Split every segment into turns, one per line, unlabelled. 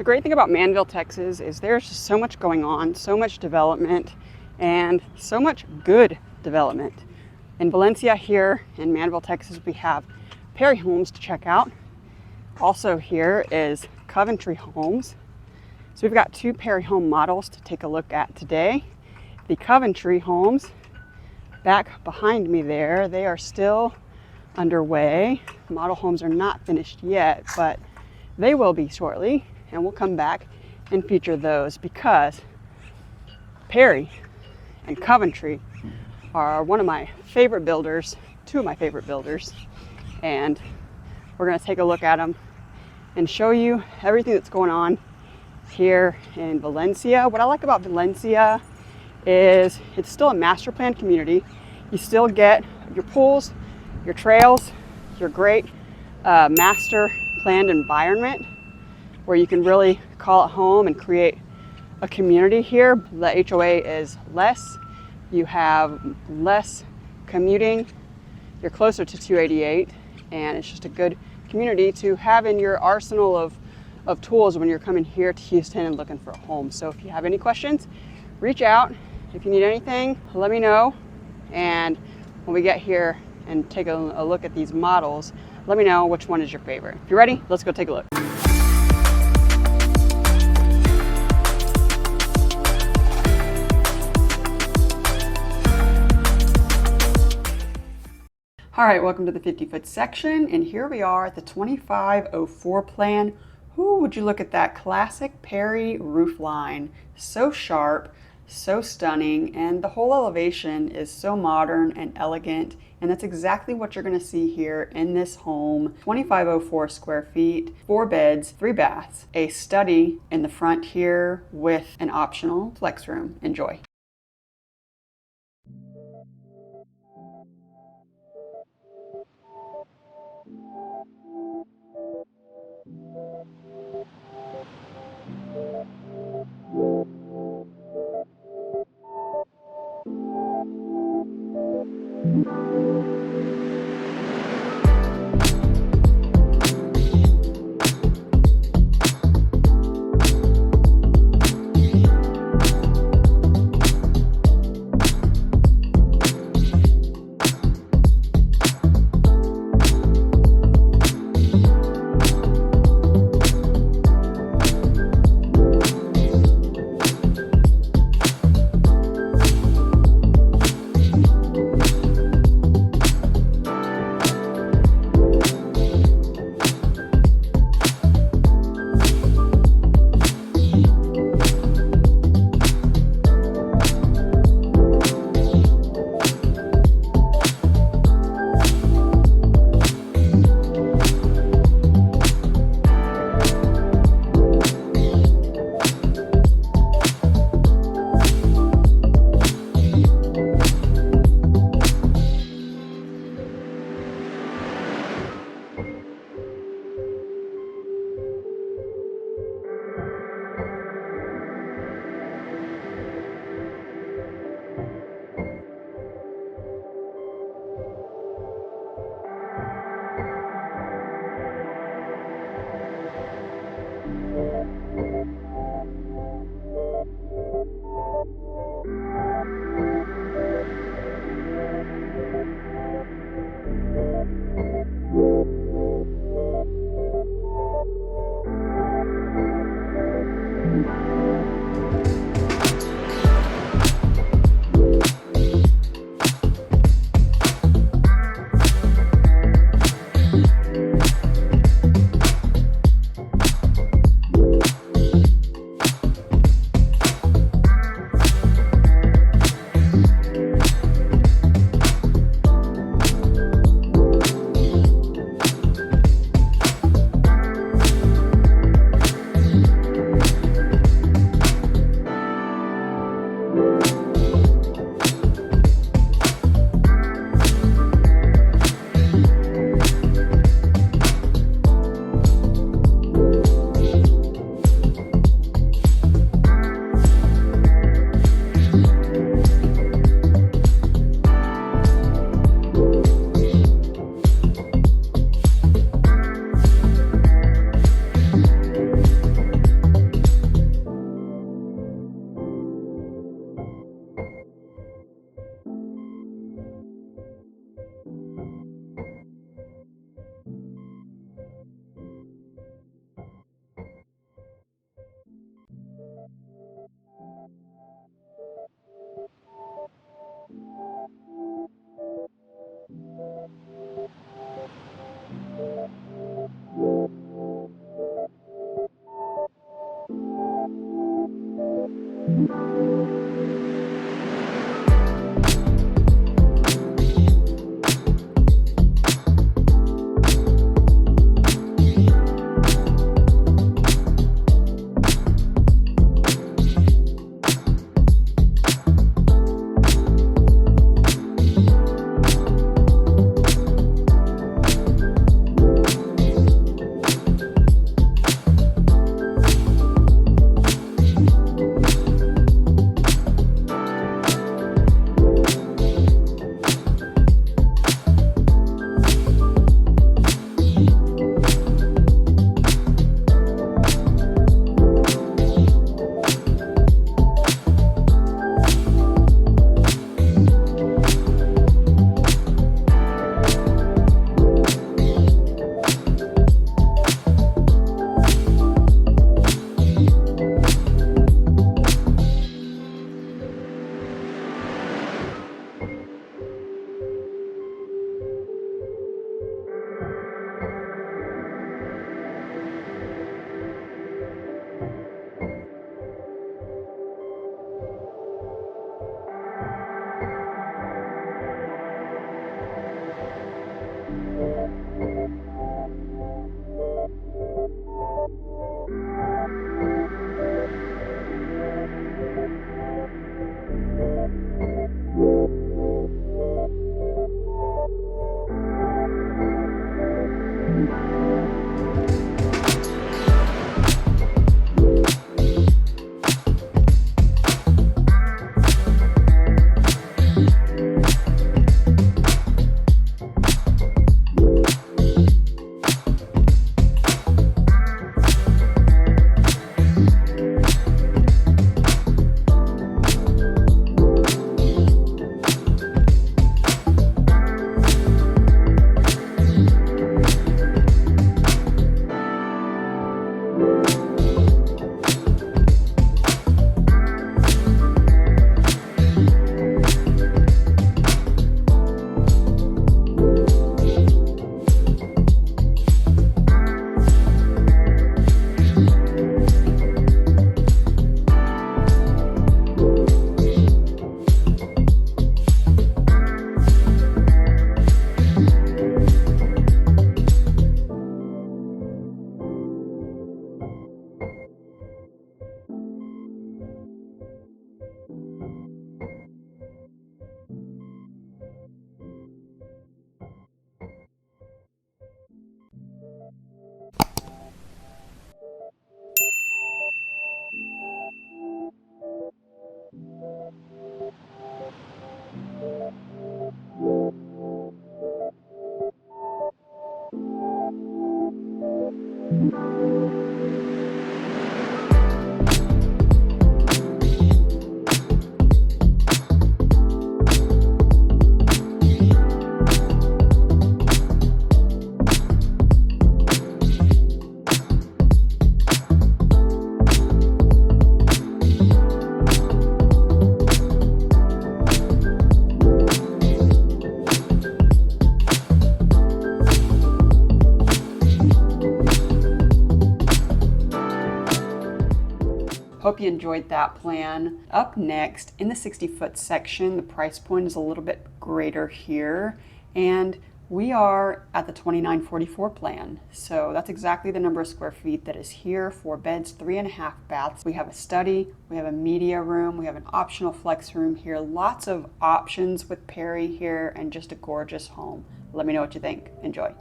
The great thing about Manvel, Texas is there's just so much going on, so much development, and so much good development. In Valencia here in Manvel, Texas, we have Perry homes to check out. Also here is Coventry homes. So we've got two Perry home models to take a look at today. The Coventry homes back behind me there, they are still underway. Model homes are not finished yet, but they will be shortly, and we'll come back and feature those because Perry and Coventry are one of my favorite builders, two of my favorite builders, and we're going to take a look at them and show you everything that's going on here in Valencia. What I like about Valencia is it's still a master plan community. You still get your pools, your trails, your great master planned environment where you can really call it home and create a community here. The HOA is less. You have less commuting. You're closer to 288, and it's just a good community to have in your arsenal of tools when you're coming here to Houston and looking for a home. So if you have any questions, reach out. If you need anything, let me know. And when we get here and take a look at these models, let me know which one is your favorite. If you're ready, let's go take a look. All right, welcome to the 50-foot section, and here we are at the 2504 plan. Ooh, would you look at that classic Perry roof line. So sharp, so stunning, and the whole elevation is so modern and elegant, and that's exactly what you're gonna see here in this home. 2504 square feet, 4 beds, 3 baths, a study in the front here with an optional flex room. Enjoy. Hope you enjoyed that plan. Up next, in the 60-foot section, the price point is a little bit greater here, and we are at the 2944 plan. So that's exactly the number of square feet that is here. 4 beds, 3.5 baths. We have a study, we have a media room, we have an optional flex room here. Lots of options with Perry here, and just a gorgeous home. Let me know what you think. Enjoy.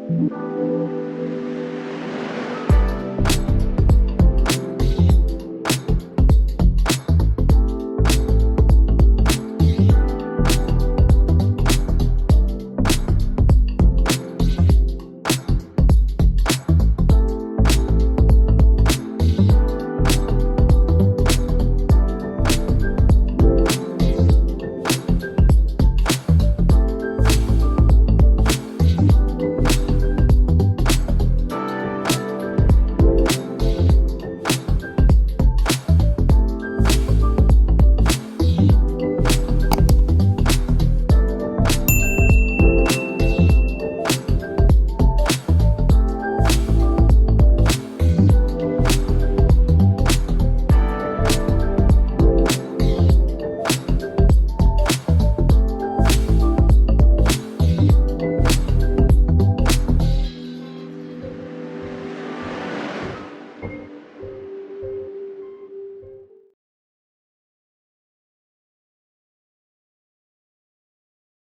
you.